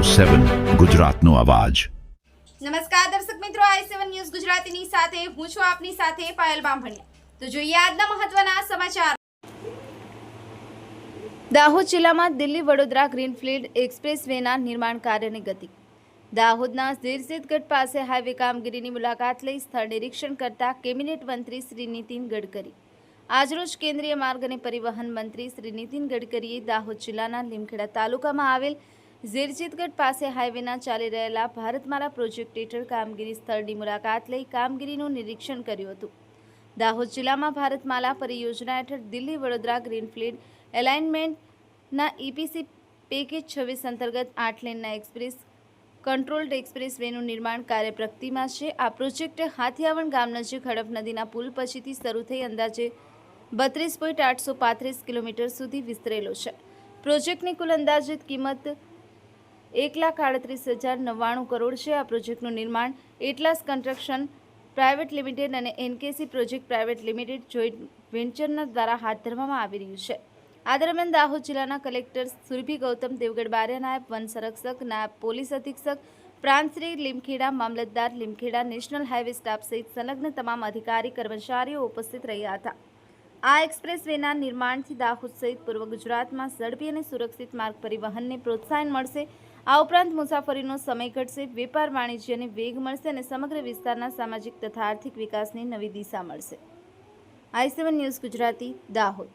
7 ગુજરાતનો અવાજ। નમસ્કાર દર્શક મિત્રો, i7 ન્યૂઝ ગુજરાતીની સાથે હું છું આપની સાથે પાયલ બામભણિયા। તો જોઈએ આજના મહત્વના સમાચાર। દાહોદ જિલ્લામાં દિલ્હી વડોદરા ગ્રીનફિલ્ડ એક્સપ્રેસવેના નિર્માણ કાર્યની ગતિ। દાહોદના ઝીરસીદગઢ પાસે હાઈવે કામગીરીની મુલાકાત લઈ સ્થળ નિરીક્ષણ કરતા કેબિનેટ મંત્રી શ્રી નીતિન ગડકરી। આજરોજ કેન્દ્રીય માર્ગ અને પરિવહન મંત્રી શ્રી નીતિન ગડકરીએ દાહોદ જિલ્લાના લીમખેડા તાલુકામાં આવેલ ઝીરસીદગઢ પાસે હાઈવેના ચાલી રહેલા ભારતમાલા પ્રોજેક્ટ હેઠળ કામગીરી સ્થળની મુલાકાત લઈ કામગીરીનું નિરીક્ષણ કર્યું હતું। દાહોદ જિલ્લામાં ભારતમાલા પરિયોજના હેઠળ Delhi Vadodara greenfield એલાઇનમેન્ટના EPC package 26 અંતર્ગત 8 લેનના એક્સપ્રેસ કંટ્રોલ્ડ એક્સપ્રેસ વેનું નિર્માણ કાર્ય પ્રગતિમાં છે। આ પ્રોજેક્ટ હાથિયાવણ ગામ નજીક હડફ નદીના પુલ પછીથી શરૂ થઈ અંદાજે 32.835 કિલોમીટર સુધી વિસ્તરેલો છે। પ્રોજેક્ટની કુલ અંદાજિત કિંમત 1,38,099 કરોડ છે। આ પ્રોજેક્ટનું નિર્માણ એટલાસ કન્સ્ટ્રક્શન પ્રાઇવેટ લિમિટેડ અને એનકેસી પ્રોજેક્ટ પ્રાઇવેટ લિમિટેડ જોઈન્ટ વેન્ચરના દ્વારા હાથ ધરવામાં આવી રહ્યું છે। આ દરમિયાન દાહોદ જિલ્લાના કલેક્ટર સુરભી ગૌતમ દેવગઢ બારિયા, નાયબ વન સંરક્ષક, નાયબ પોલીસ અધિક્ષક પ્રાંતશ્રી લીમખેડા, મામલતદાર લીમખેડા, નેશનલ હાઈવે સ્ટાફ સહિત સંલગ્ન તમામ અધિકારી કર્મચારીઓ ઉપસ્થિત રહ્યા હતા। આ એક્સપ્રેસ વેના નિર્માણથી દાહોદ સહિત પૂર્વ ગુજરાતમાં ઝડપી અને સુરક્ષિત માર્ગ પરિવહનને પ્રોત્સાહન મળશે। આ ઉપરાંત મુસાફરીનો સમય ઘટશે, વેપાર વાણિજ્યને વેગ મળશે અને સમગ્ર વિસ્તારના સામાજિક તથા આર્થિક વિકાસની નવી દિશા મળશે। i7 news Gujarati, Dahod.